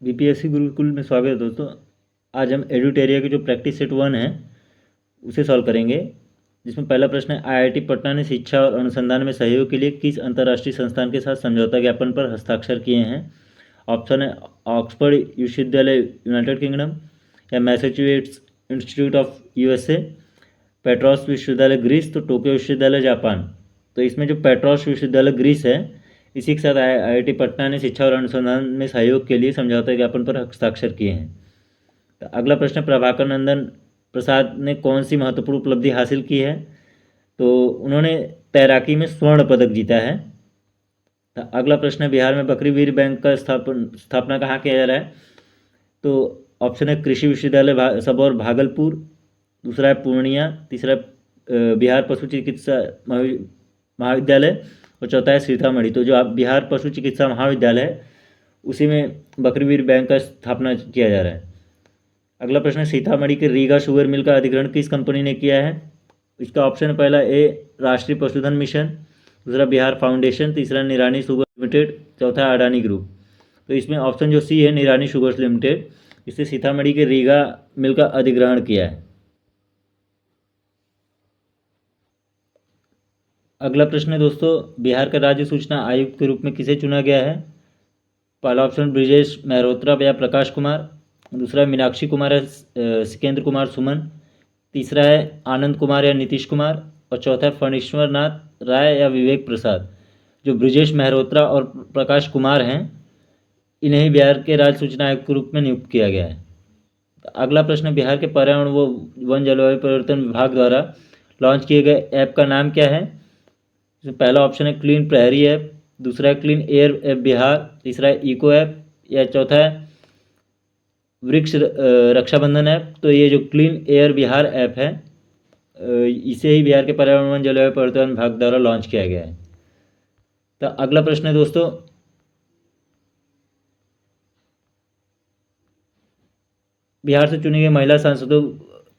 BPSC Gurukul में स्वागत है दोस्तों। आज हम एडुटेरिया की जो प्रैक्टिस सेट 1 है उसे सॉल्व करेंगे, जिसमें पहला प्रश्न है आईआईटी पटना ने शिक्षा और अनुसंधान में सहयोग के लिए किस अंतर्राष्ट्रीय संस्थान के साथ समझौता ज्ञापन पर हस्ताक्षर किए हैं। ऑप्शन है ऑक्सफोर्ड विश्वविद्यालय यूनाइटेड किंगडम, या Massachusetts institute of USA, Petros विश्वविद्यालय ग्रीस, तो टोक्यो विश्वविद्यालय जापान। तो इसमें जो पेट्रोस विश्वविद्यालय ग्रीस है, इसी के साथ आईआईटी पटना ने शिक्षा और अनुसंधान में सहयोग के लिए समझौता ज्ञापन पर हस्ताक्षर किए हैं। तो अगला प्रश्न, प्रभाकर नंदन प्रसाद ने कौन सी महत्वपूर्ण उपलब्धि हासिल की है। तो उन्होंने तैराकी में स्वर्ण पदक जीता है। तो अगला प्रश्न है बिहार में बकरीवीर बैंक का स्थापना कहाँ किया जा रहा है। तो ऑप्शन है कृषि विश्वविद्यालय सबौर भागलपुर, दूसरा है पूर्णिया, तीसरा बिहार पशु चिकित्सा महाविद्यालय, और चौथा है सीतामढ़ी। तो जो आप बिहार पशु चिकित्सा महाविद्यालय है उसी में बकरीवीर बैंक का स्थापना किया जा रहा है। अगला प्रश्न है सीतामढ़ी के रीगा शुगर मिल का अधिग्रहण किस कंपनी ने किया है। इसका ऑप्शन है पहला ए राष्ट्रीय पशुधन मिशन, दूसरा बिहार फाउंडेशन, तीसरा निरानी शुगर लिमिटेड, चौथा अडानी ग्रुप। तो इसमें ऑप्शन जो सी है निरानी शुगर्स लिमिटेड, इससे सीतामढ़ी के रीगा मिल का अधिग्रहण किया है। अगला प्रश्न है दोस्तों, बिहार का राज्य सूचना आयुक्त के रूप में किसे चुना गया है। पहला ऑप्शन ब्रिजेश मेहरोत्रा या प्रकाश कुमार, दूसरा मीनाक्षी कुमार या सिकेंद्र कुमार सुमन, तीसरा है आनंद कुमार या नीतीश कुमार, और चौथा है फणीश्वर नाथ राय या विवेक प्रसाद। जो ब्रिजेश मेहरोत्रा और प्रकाश कुमार हैं, इन्हें बिहार के राज्य सूचना आयुक्त के रूप में नियुक्त किया गया है। अगला प्रश्न, बिहार के पर्यावरण व वन जलवायु परिवर्तन विभाग द्वारा लॉन्च किए गए ऐप का नाम क्या है। इसमें पहला ऑप्शन है क्लीन प्रहरी ऐप, दूसरा है क्लीन एयर ऐप बिहार, तीसरा है इको ऐप, या चौथा है वृक्ष रक्षाबंधन ऐप। तो ये जो क्लीन एयर बिहार ऐप है, इसे ही बिहार के पर्यावरण वन जलवायु परिवर्तन विभाग द्वारा लॉन्च किया गया है। तो अगला प्रश्न है दोस्तों, बिहार से चुनी गई महिला सांसदों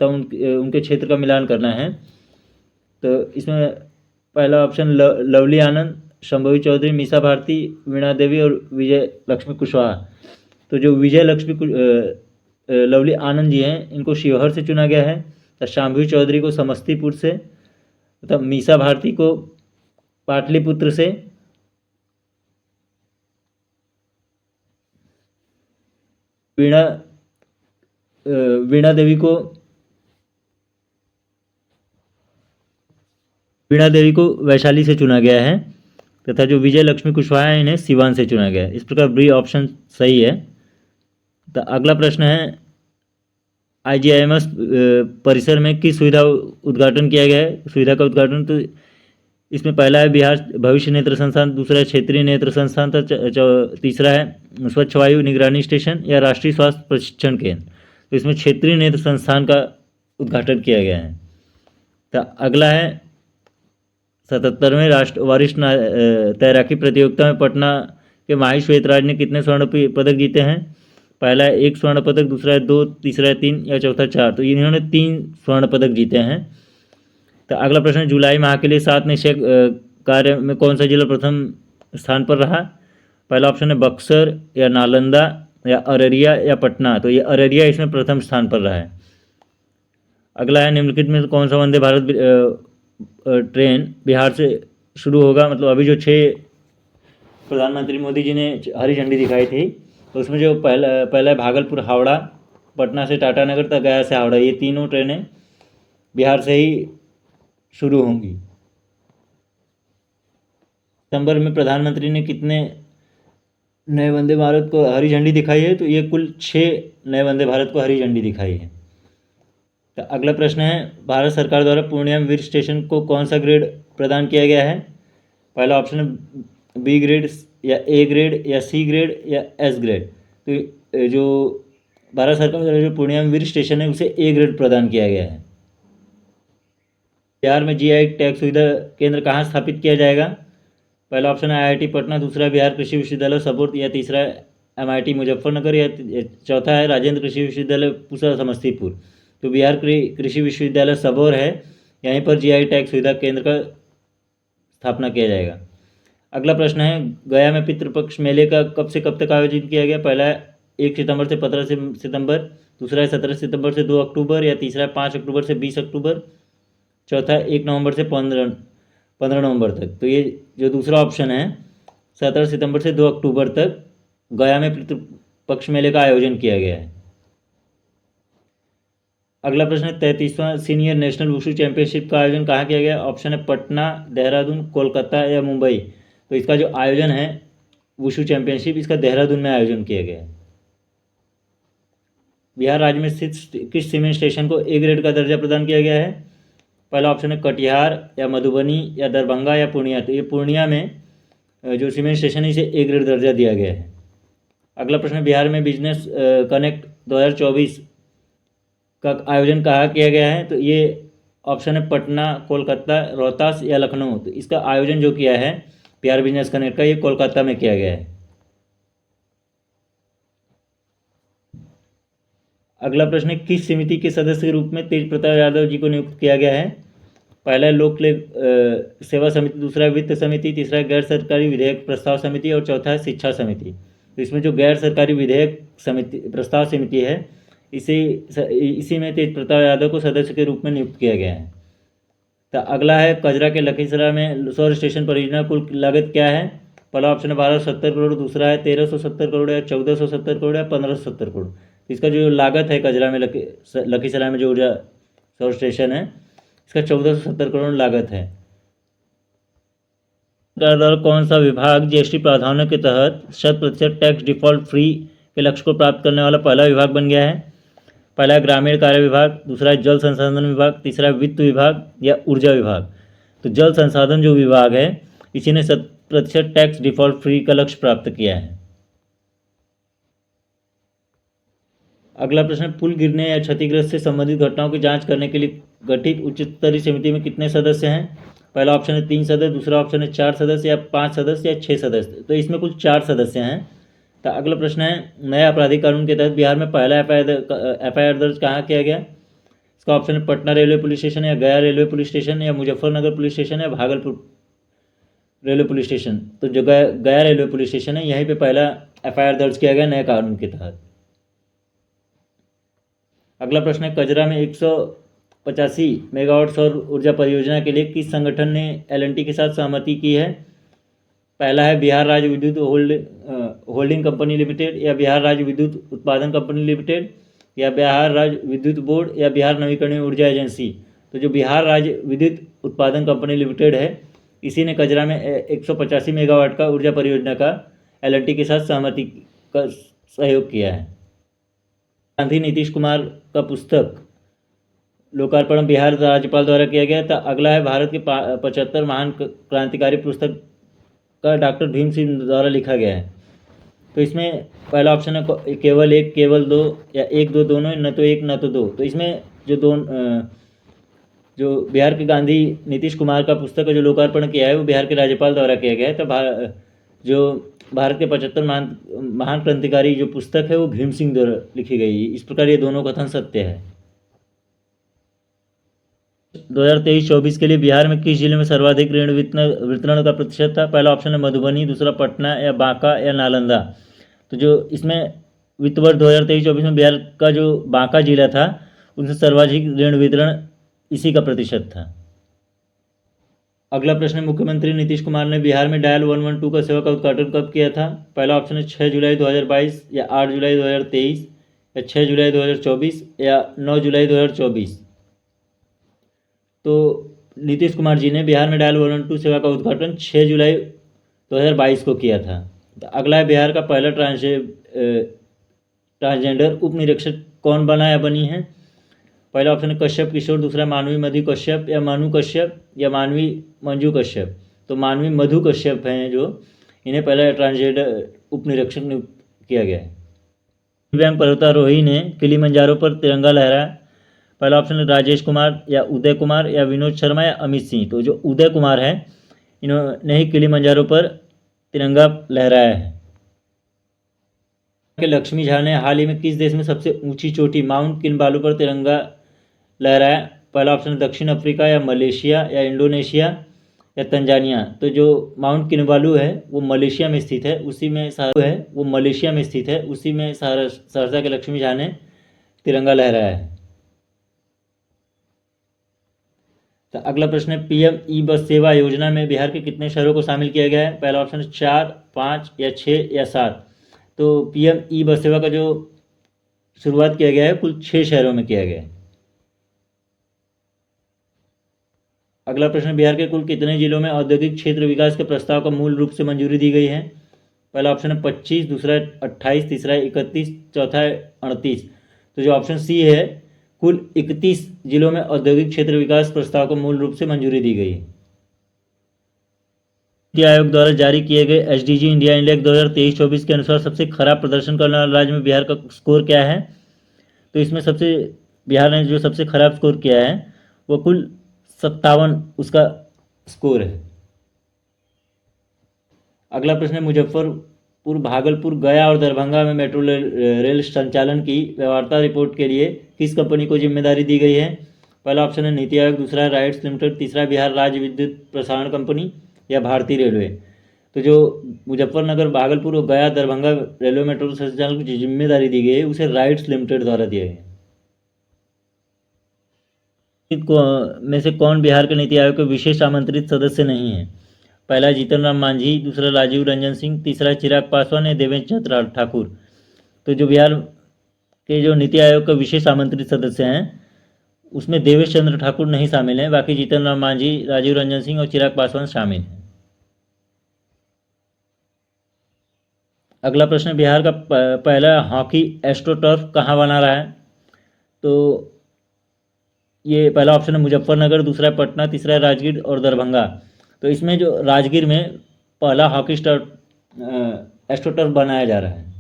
तो उनके क्षेत्र का मिलान करना है। तो इसमें पहला ऑप्शन लवली आनंद, शंभवी चौधरी, मीसा भारती, वीणा देवी और विजय लक्ष्मी कुशवाहा। तो जो विजय लक्ष्मी लवली आनंद जी हैं, इनको शिवहर से चुना गया है, तो शांभवी चौधरी को समस्तीपुर से, तथा मीसा भारती को पाटलिपुत्र से, वीणा देवी को वैशाली से चुना गया है, तथा जो विजय लक्ष्मी कुशवाहा है इन्हें सिवान से चुना गया है। इस प्रकार बी ऑप्शन सही है। तो अगला प्रश्न है आईजीआईएमएस परिसर में किस सुविधा उद्घाटन किया गया है। सुविधा का उद्घाटन, तो इसमें पहला है बिहार भविष्य नेत्र संस्थान, दूसरा है क्षेत्रीय नेत्र संस्थान, तीसरा है स्वच्छ वायु निगरानी स्टेशन, या राष्ट्रीय स्वास्थ्य प्रशिक्षण केंद्र। तो इसमें क्षेत्रीय नेत्र संस्थान का उद्घाटन किया गया है। तो अगला है 77वें राष्ट्र वरिष्ठ तैराकी प्रतियोगिता में पटना के माही श्वेतराज ने कितने स्वर्ण पदक जीते हैं। पहला है 1 स्वर्ण पदक, दूसरा है 2, तीसरा है 3, या चौथा 4। तो इन्होंने 3 स्वर्ण पदक जीते हैं। तो अगला प्रश्न, जुलाई माह के लिए 7 निश्चय कार्य में कौन सा जिला प्रथम स्थान पर रहा। पहला ऑप्शन है बक्सर, या नालंदा, या अररिया, या पटना। तो ये अररिया इसमें प्रथम स्थान पर रहा है। अगला है निम्नलिखित में कौन सा वंदे भारत ट्रेन बिहार से शुरू होगा। मतलब अभी जो 6 प्रधानमंत्री मोदी जी ने हरी झंडी दिखाई थी, तो उसमें जो पहला है भागलपुर हावड़ा, पटना से टाटानगर तक, गया से हावड़ा, ये तीनों ट्रेनें बिहार से ही शुरू होंगी। सितंबर में प्रधानमंत्री ने कितने नए वंदे भारत को हरी झंडी दिखाई है। तो ये कुल 6 नए वंदे भारत को हरी झंडी दिखाई है। तो अगला प्रश्न है भारत सरकार द्वारा पूर्णिया वीर स्टेशन को कौन सा ग्रेड प्रदान किया गया है। पहला ऑप्शन है बी ग्रेड, या ए ग्रेड, या सी ग्रेड, या एस ग्रेड। तो जो भारत सरकार द्वारा जो पूर्णिया वीर स्टेशन है उसे ए ग्रेड प्रदान किया गया है। बिहार में जीआई टैग सुविधा केंद्र कहाँ स्थापित किया जाएगा। पहला ऑप्शन है आईआईटी पटना, दूसरा बिहार कृषि विश्वविद्यालय सबौर, या तीसरा एमआईटी मुजफ्फरनगर, या चौथा है राजेंद्र कृषि विश्वविद्यालय पूसा समस्तीपुर। तो बिहार कृषि विश्वविद्यालय सबौर है, यहीं पर जीआई टैग सुविधा केंद्र का स्थापना किया जाएगा। अगला प्रश्न है गया में पितृपक्ष मेले का कब से कब तक आयोजित किया गया। पहला है 1 सितंबर से 15 सितंबर, दूसरा है 17 सितंबर से 2 अक्टूबर, या तीसरा है 5 अक्टूबर से 20 अक्टूबर, चौथा 1 नवंबर से 15 नवंबर तक। तो ये जो दूसरा ऑप्शन है 17 सितंबर से 2 अक्टूबर तक गया में पितृपक्ष मेले का आयोजन किया गया है। अगला प्रश्न है 33वां सीनियर नेशनल वुशु चैंपियनशिप का आयोजन कहाँ किया गया? ऑप्शन है पटना, देहरादून, कोलकाता या मुंबई। तो इसका जो आयोजन है वुशु चैंपियनशिप, इसका देहरादून में आयोजन किया गया है। बिहार राज्य में स्थित किस सीमेंट स्टेशन को ए ग्रेड का दर्जा प्रदान किया गया है? पहला ऑप्शन है कटिहार, या मधुबनी, या दरभंगा, या पूर्णिया। तो ये पूर्णिया में जो सीमेंट स्टेशन है इसे ए ग्रेड दर्जा दिया गया है। अगला प्रश्न, बिहार में बिजनेस कनेक्ट 2024 का आयोजन कहाँ किया गया है? तो ये ऑप्शन है पटना, कोलकाता, रोहतास या लखनऊ। तो इसका आयोजन जो किया है बिहार बिजनेस कनेक्ट का, ये कोलकाता में किया गया है। अगला प्रश्न है किस समिति के सदस्य के रूप में तेज प्रताप यादव जी को नियुक्त किया गया है? पहला है लोक सेवा समिति, दूसरा है वित्त समिति, तीसरा है गैर सरकारी विधेयक प्रस्ताव समिति, और चौथा है शिक्षा समिति। तो इसमें जो गैर सरकारी विधेयक समिति प्रस्ताव समिति है इसी में तेज प्रताप यादव को सदस्य के रूप में नियुक्त किया गया है। तो अगला है कजरा के लखीसराय में सौर स्टेशन परियोजना कुल लागत क्या है? पहला ऑप्शन है 1270 करोड़, दूसरा है 1370 करोड़, या 1470 करोड़, या 1570 करोड़। इसका जो लागत है कजरा में लखीसराय में जो ऊर्जा सौर स्टेशन है, इसका 1470 करोड़ लागत है। सरकार द्वारा कौन सा विभाग जीएसटी प्रावधानों के तहत 100% टैक्स डिफॉल्ट फ्री के लक्ष्य को प्राप्त करने वाला पहला विभाग बन गया है? पहला है ग्रामीण कार्य विभाग, दूसरा है जल संसाधन विभाग, तीसरा है वित्त विभाग, या ऊर्जा विभाग। तो जल संसाधन जो विभाग है इसी ने 100% टैक्स डिफॉल्ट फ्री का लक्ष्य प्राप्त किया है। अगला प्रश्न, पुल गिरने या क्षतिग्रस्त से संबंधित घटनाओं की जांच करने के लिए गठित उच्च स्तरीय समिति में कितने सदस्य हैं? पहला ऑप्शन है 3 सदस्य, दूसरा ऑप्शन है 4 सदस्य, या 5 सदस्य, या 6 सदस्य। तो इसमें कुल 4 सदस्य हैं। तो अगला प्रश्न है नया आपराधिक कानून के तहत बिहार में पहला एफआईआर दर्ज कहाँ किया गया? इसका ऑप्शन है पटना रेलवे पुलिस स्टेशन, या गया रेलवे पुलिस स्टेशन, या मुजफ्फरनगर पुलिस स्टेशन, या भागलपुर रेलवे पुलिस स्टेशन। तो जो गया रेलवे पुलिस स्टेशन है यहीं पे पहला एफआईआर दर्ज किया गया नए कानून के तहत। अगला प्रश्न है कजरा में 185 मेगावाट सौर ऊर्जा परियोजना के लिए किस संगठन ने एलएनटी के साथ सहमति की है? पहला है बिहार राज्य विद्युत होल्डिंग कंपनी लिमिटेड, या बिहार राज्य विद्युत उत्पादन कंपनी लिमिटेड, या बिहार राज्य विद्युत बोर्ड, या बिहार नवीकरणीय ऊर्जा एजेंसी। तो जो बिहार राज्य विद्युत उत्पादन कंपनी लिमिटेड है इसी ने कजरा में 185 मेगावाट का ऊर्जा परियोजना का एलएनटी के साथ सहमति का सहयोग किया है। गांधी नीतीश कुमार का पुस्तक लोकार्पण बिहार राज्यपाल द्वारा किया गया था। अगला है भारत के 75 महान क्रांतिकारी पुस्तक का डॉक्टर भीम सिंह द्वारा लिखा गया है। तो इसमें पहला ऑप्शन है केवल 1, केवल 2, या 1, 2 दोनों, न तो 1 न तो 2। तो इसमें जो बिहार के गांधी नीतीश कुमार का पुस्तक का जो लोकार्पण किया है वो बिहार के राज्यपाल द्वारा किया गया है। तो जो भारत के 75 महान क्रांतिकारी जो पुस्तक है वो भीम सिंह द्वारा लिखी गई। इस प्रकार ये दोनों कथन सत्य है। 2023-24 के लिए बिहार में किस जिले में सर्वाधिक ऋण वितरण का प्रतिशत था? पहला ऑप्शन है मधुबनी, दूसरा पटना, या बांका, या नालंदा। तो जो इसमें वित्त वर्ष 2023-24 में बिहार का जो बांका जिला था उनसे सर्वाधिक ऋण वितरण इसी का प्रतिशत था। अगला प्रश्न, मुख्यमंत्री नीतीश कुमार ने बिहार में डायल 112 का सेवा का उद्घाटन कब किया था? पहला ऑप्शन है 6 जुलाई 2022, या 8 जुलाई 2023, या 6 जुलाई 2024, या 9 जुलाई 2024। तो नीतीश कुमार जी ने बिहार में डायल 112 सेवा का उद्घाटन 6 जुलाई 2022 को किया था। तो अगला है बिहार का पहला ट्रांसजेंडर उप निरीक्षक कौन बना या बनी है? पहला ऑप्शन है कश्यप किशोर, दूसरा मानवी मधु कश्यप, या मानू कश्यप, या मानवी मंजू कश्यप। तो मानवी मधु कश्यप हैं जो इन्हें पहला ट्रांसजेंडर उप निरीक्षक नियुक्त किया गया है। दिव्यांग पर्वतारोही ने किलिमंजारो पर तिरंगा लहराया। पहला ऑप्शन है राजेश कुमार, या उदय कुमार, या विनोद शर्मा, या अमित सिंह। तो जो उदय कुमार है इन्होंने ही किलिमंजारो पर तिरंगा लहराया है। लक्ष्मी झा ने हाल ही में किस देश में सबसे ऊंची चोटी माउंट किनबालू पर तिरंगा लहराया? पहला ऑप्शन है दक्षिण अफ्रीका, या मलेशिया, या इंडोनेशिया, या तंजानिया। तो जो माउंट किनवालू है वो मलेशिया में स्थित है, उसी में सहरसा के लक्ष्मी झा ने तिरंगा लहराया है। तो अगला प्रश्न है, पीएम ई बस सेवा योजना में बिहार के कितने शहरों को शामिल किया गया है? पहला ऑप्शन है 4, 5 या 6 या 7। तो पीएम ई बस सेवा का जो शुरुआत किया गया है कुल 6 शहरों में किया गया है। अगला प्रश्न, बिहार के कुल कितने जिलों में औद्योगिक क्षेत्र विकास के प्रस्ताव को मूल रूप से मंजूरी दी गई है? पहला ऑप्शन है 25, दूसरा 28, तीसरा 31, चौथा 38। तो जो ऑप्शन सी है, कुल 31 जिलों में औद्योगिक क्षेत्र विकास प्रस्ताव को मूल रूप से मंजूरी दी गई है। नीति आयोग द्वारा जारी किए गए एसडीजी इंडिया इंडेक्स 2023-24 के अनुसार सबसे खराब प्रदर्शन करने वाले राज्य में बिहार का स्कोर क्या है? तो इसमें बिहार ने जो सबसे खराब स्कोर किया है वो कुल 57 उसका स्कोर है। अगला प्रश्न है, मुजफ्फरपुर, भागलपुर, गया और दरभंगा में मेट्रो रेल संचालन की व्यवहार्यता रिपोर्ट के लिए किस कंपनी को जिम्मेदारी दी गई है? पहला ऑप्शन है नीति आयोग, दूसरा राइट्स लिमिटेड, तीसरा बिहार राज्य विद्युत प्रसारण कंपनी या भारतीय रेलवे। तो जो मुजफ्फरनगर, भागलपुर और गया दरभंगा रेलवे मेट्रो संचालन की जिम्मेदारी दी गई है उसे राइट्स लिमिटेड द्वारा दिया गया। में से कौन बिहार के नीति आयोग के विशेष आमंत्रित सदस्य नहीं है? पहला जीतन राम मांझी, दूसरा राजीव रंजन सिंह, तीसरा चिराग पासवान या देवेंद्र चंद्र ठाकुर। तो जो बिहार के जो नीति आयोग के विशेष आमंत्रित सदस्य हैं उसमें देवेश चंद्र ठाकुर नहीं शामिल हैं, बाकी जीतन राम मांझी, राजीव रंजन सिंह और चिराग पासवान शामिल हैं। अगला प्रश्न, बिहार का पहला हॉकी एस्ट्रोटर्फ कहाँ बना रहा है? तो ये पहला ऑप्शन है मुजफ्फरनगर, दूसरा है पटना, तीसरा है राजगीर और दरभंगा। तो इसमें जो राजगीर में पहला हॉकी एस्ट्रोटर्फ बनाया जा रहा है।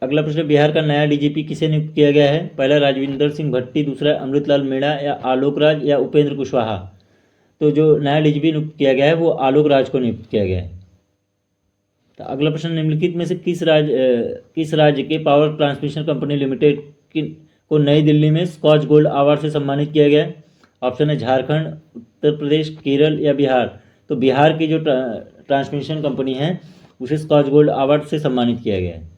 अगला प्रश्न, बिहार का नया डीजीपी किसे नियुक्त किया गया है? पहला राजविंदर सिंह भट्टी, दूसरा अमृतलाल मीणा या आलोक राज या उपेंद्र कुशवाहा। तो जो नया डीजीपी नियुक्त किया गया है वो आलोक राज को नियुक्त किया गया है। तो अगला प्रश्न, निम्नलिखित में से किस राज्य के पावर ट्रांसमिशन कंपनी लिमिटेड को नई दिल्ली में स्कॉच गोल्ड अवार्ड से सम्मानित किया गया? ऑप्शन है झारखंड, उत्तर प्रदेश, केरल या बिहार। तो बिहार की जो ट्रांसमिशन कंपनी है उसे स्कॉच गोल्ड अवार्ड से सम्मानित किया गया है।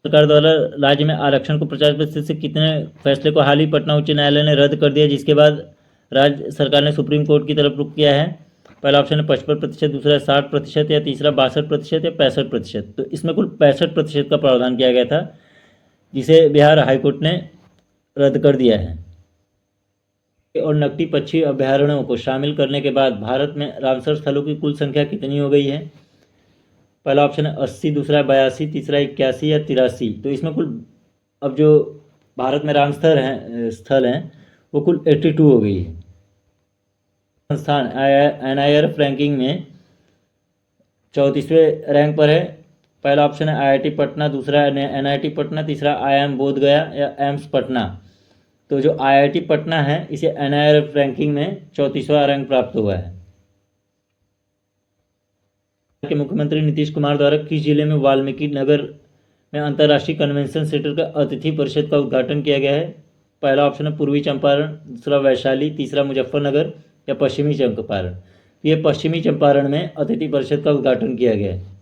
सरकार द्वारा राज्य में आरक्षण को 50% से कितने फैसले को हाल ही पटना उच्च न्यायालय ने रद्द कर दिया, जिसके बाद राज्य सरकार ने सुप्रीम कोर्ट की तरफ रुख किया है? पहला ऑप्शन है 55%, दूसरा 60% या तीसरा 62% या 65%। तो इसमें कुल 65% का प्रावधान किया गया था जिसे बिहार हाईकोर्ट ने रद्द कर दिया है। और नकटी पक्षी अभ्यारण्यों को शामिल करने के बाद भारत में रामसर स्थलों की कुल संख्या कितनी हो गई है? पहला ऑप्शन है 80, दूसरा 82, तीसरा 81 या 83। तो इसमें कुल अब जो भारत में रामसर स्थल हैं वो कुल 82 हो गई है। संस्थान NIRF रैंकिंग में 34वें रैंक पर है। पहला ऑप्शन है IIT पटना, दूसरा NIT पटना, तीसरा IIM बोधगया या एम्स पटना। तो जो IIT पटना है इसे NIRF रैंकिंग में 34वां रैंक प्राप्त हुआ है। के मुख्यमंत्री नीतीश कुमार द्वारा किस जिले में वाल्मीकि नगर में अंतर्राष्ट्रीय कन्वेंशन सेंटर का अतिथि परिषद का उद्घाटन किया गया है? पहला ऑप्शन है पूर्वी चंपारण, दूसरा वैशाली, तीसरा मुजफ्फरनगर या पश्चिमी चंपारण। ये पश्चिमी चंपारण में अतिथि परिषद का उद्घाटन किया गया है।